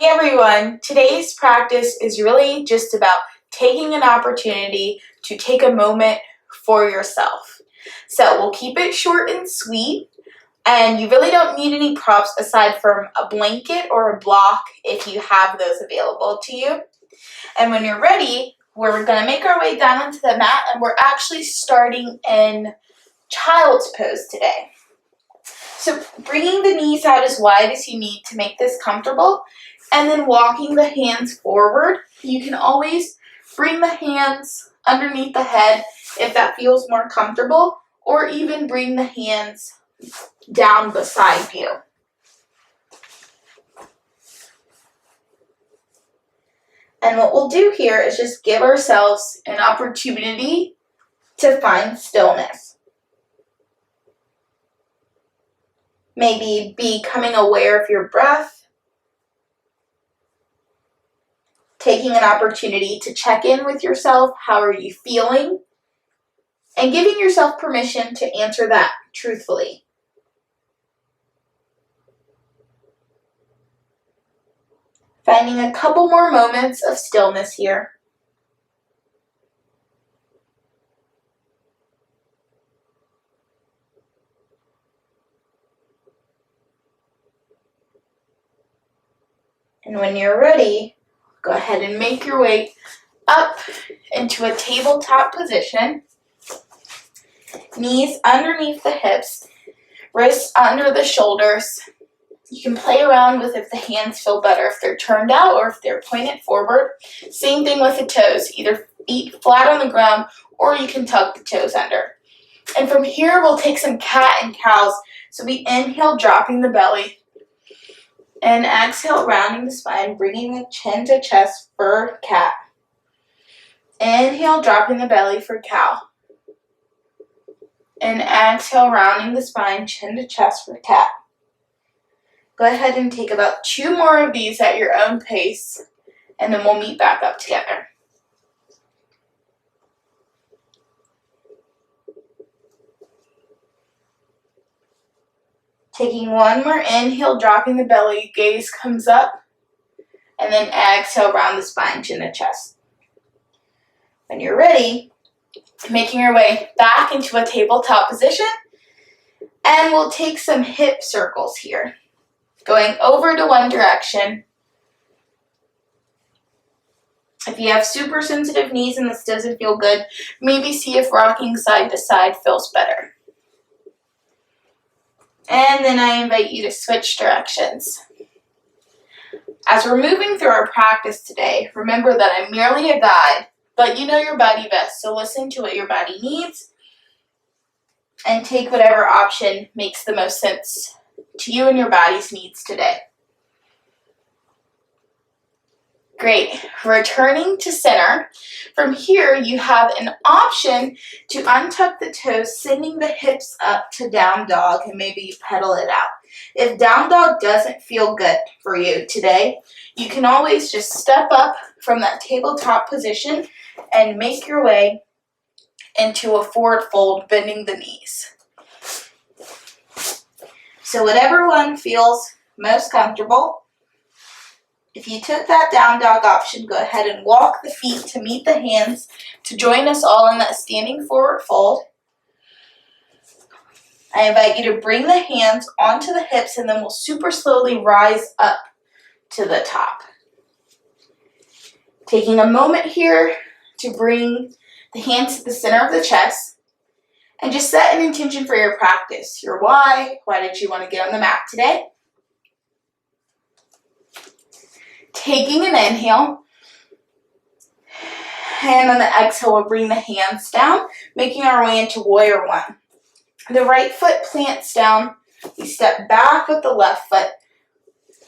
Hey everyone, today's practice is really just about taking an opportunity to take a moment for yourself. So we'll keep it short and sweet, and you really don't need any props aside from a blanket or a block if you have those available to you. And when you're ready, we're going to make our way down onto the mat, and we're actually starting in child's pose today. So bringing the knees out as wide as you need to make this comfortable, and then walking the hands forward. You can always bring the hands underneath the head if that feels more comfortable, or even bring the hands down beside you. And what we'll do here is just give ourselves an opportunity to find stillness. Maybe becoming aware of your breath, taking an opportunity to check in with yourself. How are you feeling? And giving yourself permission to answer that truthfully. Finding a couple more moments of stillness here. And when you're ready, go ahead and make your way up into a tabletop position. Knees underneath the hips, wrists under the shoulders. You can play around with if the hands feel better, if they're turned out or if they're pointed forward. Same thing with the toes, either feet flat on the ground or you can tuck the toes under. And from here, we'll take some cat and cows. So we inhale, dropping the belly. And exhale, rounding the spine, bringing the chin to chest for cat. Inhale, dropping the belly for cow. And exhale, rounding the spine, chin to chest for cat. Go ahead and take about 2 more of these at your own pace, and then we'll meet back up together. Taking 1 more inhale, dropping the belly, gaze comes up, and then exhale, round the spine, chin to chest. When you're ready, making your way back into a tabletop position, and we'll take some hip circles here. Going over to one direction. If you have super sensitive knees and this doesn't feel good, maybe see if rocking side to side feels better. And then I invite you to switch directions. As we're moving through our practice today, remember that I'm merely a guide, but you know your body best, so listen to what your body needs and take whatever option makes the most sense to you and your body's needs today. Great. Returning to center. From here, you have an option to untuck the toes, sending the hips up to down dog, and maybe you pedal it out. If down dog doesn't feel good for you today, you can always just step up from that tabletop position and make your way into a forward fold, bending the knees. So whatever one feels most comfortable. If you took that down dog option, go ahead and walk the feet to meet the hands to join us all in that standing forward fold. I invite you to bring the hands onto the hips, and then we'll super slowly rise up to the top. Taking a moment here to bring the hands to the center of the chest and just set an intention for your practice. Your why. Why did you want to get on the mat today? Taking an inhale, and on the exhale, we'll bring the hands down, making our way into warrior 1. The right foot plants down. We step back with the left foot.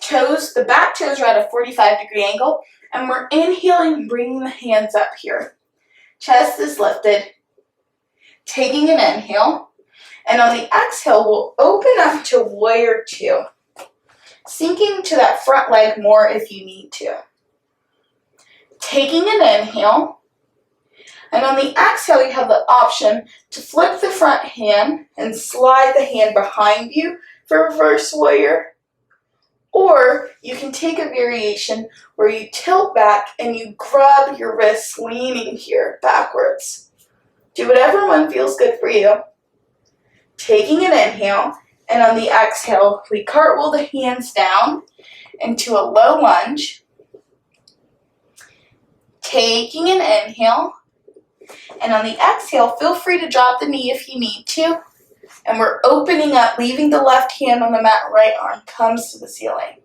Toes, the back toes are at a 45-degree angle, and we're inhaling, bringing the hands up here. Chest is lifted. Taking an inhale, and on the exhale, we'll open up to warrior 2. Sinking to that front leg more if you need to. Taking an inhale, and on the exhale, you have the option to flip the front hand and slide the hand behind you for reverse warrior, Or you can take a variation where you tilt back and you grab your wrists leaning here backwards. Do whatever one feels good for you. Taking an inhale, and on the exhale, we cartwheel the hands down into a low lunge. Taking an inhale, and on the exhale, feel free to drop the knee if you need to. And we're opening up, leaving the left hand on the mat, right arm comes to the ceiling.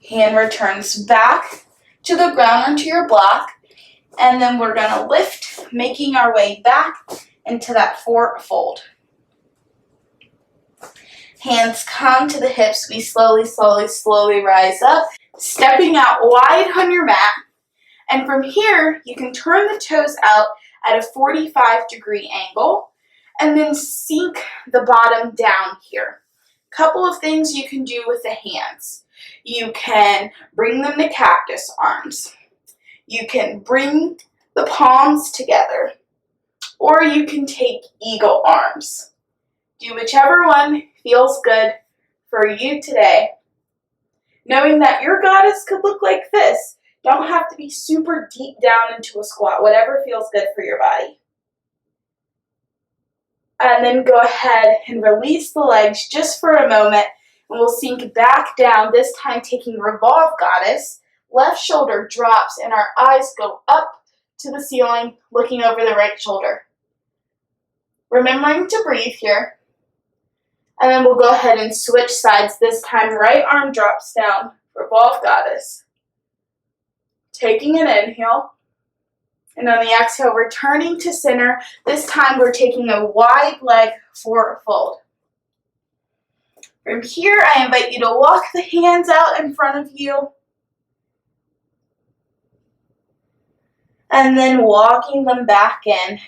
Hand returns back to the ground or to your block, and then we're going to lift, making our way back into that forward fold. Hands come to the hips. We slowly rise up, stepping out wide on your mat. And from here, you can turn the toes out at a 45-degree angle and then sink the bottom down here. Couple of things you can do with the hands. You can bring them to cactus arms. You can bring the palms together. Or you can take eagle arms. Do whichever one feels good for you today. Knowing that your goddess could look like this. Don't have to be super deep down into a squat. Whatever feels good for your body. And then go ahead and release the legs just for a moment. And we'll sink back down, this time taking revolve goddess. Left shoulder drops and our eyes go up to the ceiling, looking over the right shoulder. Remembering to breathe here. And then we'll go ahead and switch sides. This time, right arm drops down, revolve goddess. Taking an inhale. And on the exhale, returning to center. This time, we're taking a wide leg forward fold. From here, I invite you to walk the hands out in front of you. And then walking them back in.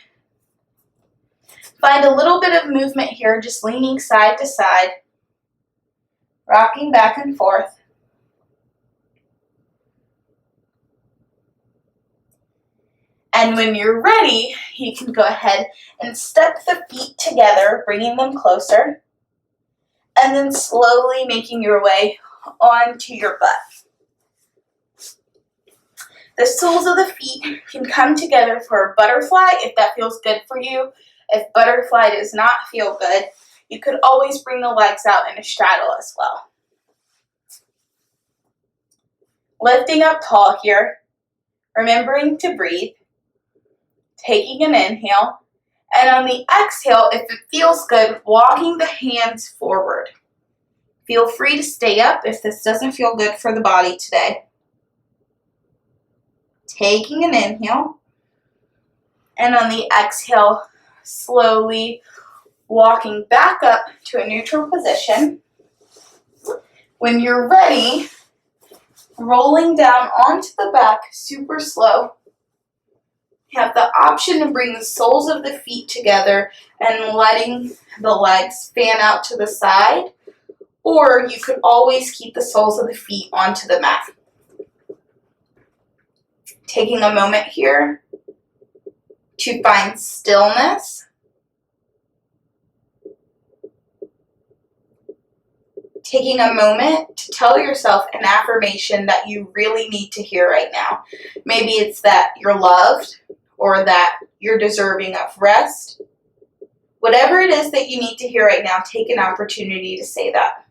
Find a little bit of movement here, just leaning side to side. Rocking back and forth. And when you're ready, you can go ahead and step the feet together, bringing them closer. And then slowly making your way onto your butt. The soles of the feet can come together for a butterfly if that feels good for you. If butterfly does not feel good, you could always bring the legs out in a straddle as well. Lifting up tall here, remembering to breathe, taking an inhale, and on the exhale, if it feels good, walking the hands forward. Feel free to stay up if this doesn't feel good for the body today. Taking an inhale, and on the exhale, slowly walking back up to a neutral position. When you're ready, rolling down onto the back super slow. You have the option to bring the soles of the feet together and letting the legs fan out to the side, or you could always keep the soles of the feet onto the mat. Taking a moment here to find stillness. Taking a moment to tell yourself an affirmation that you really need to hear right now. Maybe it's that you're loved or that you're deserving of rest. Whatever it is that you need to hear right now, take an opportunity to say that.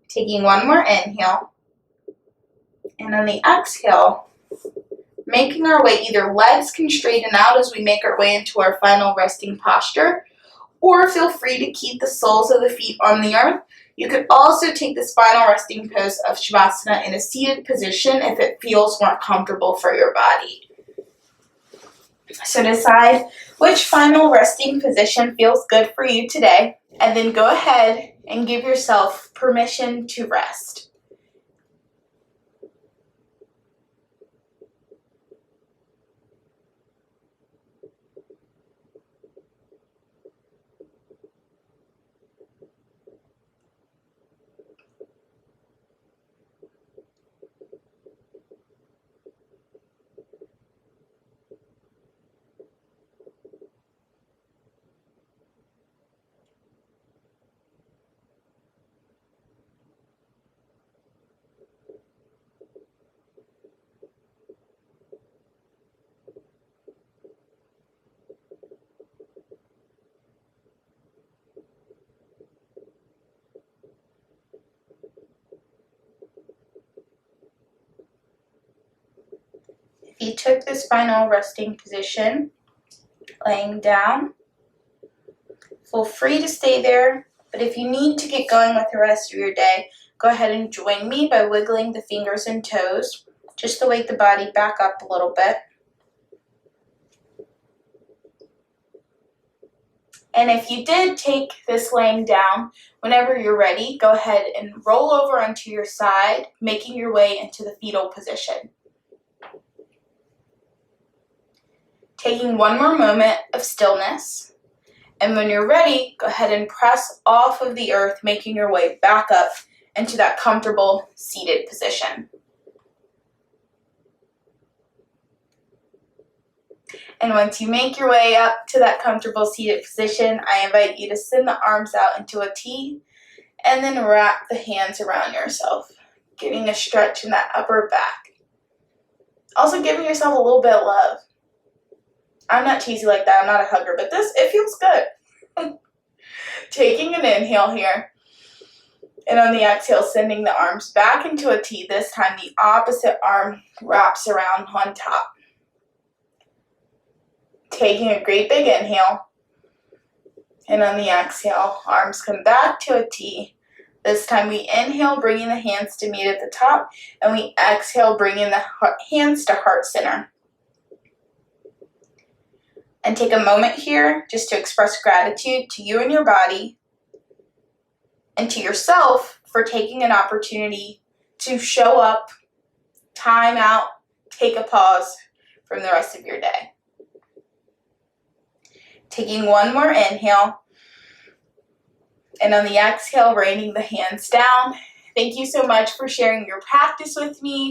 Taking one more inhale. And on the exhale, making our way, either legs can straighten out as we make our way into our final resting posture, or feel free to keep the soles of the feet on the earth. You could also take this final resting pose of Shavasana in a seated position if it feels more comfortable for your body. So decide which final resting position feels good for you today, and then go ahead and give yourself permission to rest. If you took this final resting position, laying down, feel free to stay there, but if you need to get going with the rest of your day, go ahead and join me by wiggling the fingers and toes, just to wake the body back up a little bit. And if you did take this laying down, whenever you're ready, go ahead and roll over onto your side, making your way into the fetal position. Taking one more moment of stillness, and when you're ready, go ahead and press off of the earth, making your way back up into that comfortable seated position. And once you make your way up to that comfortable seated position, I invite you to send the arms out into a T and then wrap the hands around yourself, getting a stretch in that upper back. Also giving yourself a little bit of love. I'm not cheesy like that, I'm not a hugger, but it feels good. Taking an inhale here, and on the exhale, sending the arms back into a T. This time the opposite arm wraps around on top. Taking a great big inhale, and on the exhale, arms come back to a T. This time we inhale, bringing the hands to meet at the top, and we exhale, bringing the hands to heart center. And take a moment here just to express gratitude to you and your body, and to yourself for taking an opportunity to show up, time out, take a pause from the rest of your day. Taking one more inhale, and on the exhale, raining the hands down. Thank you so much for sharing your practice with me.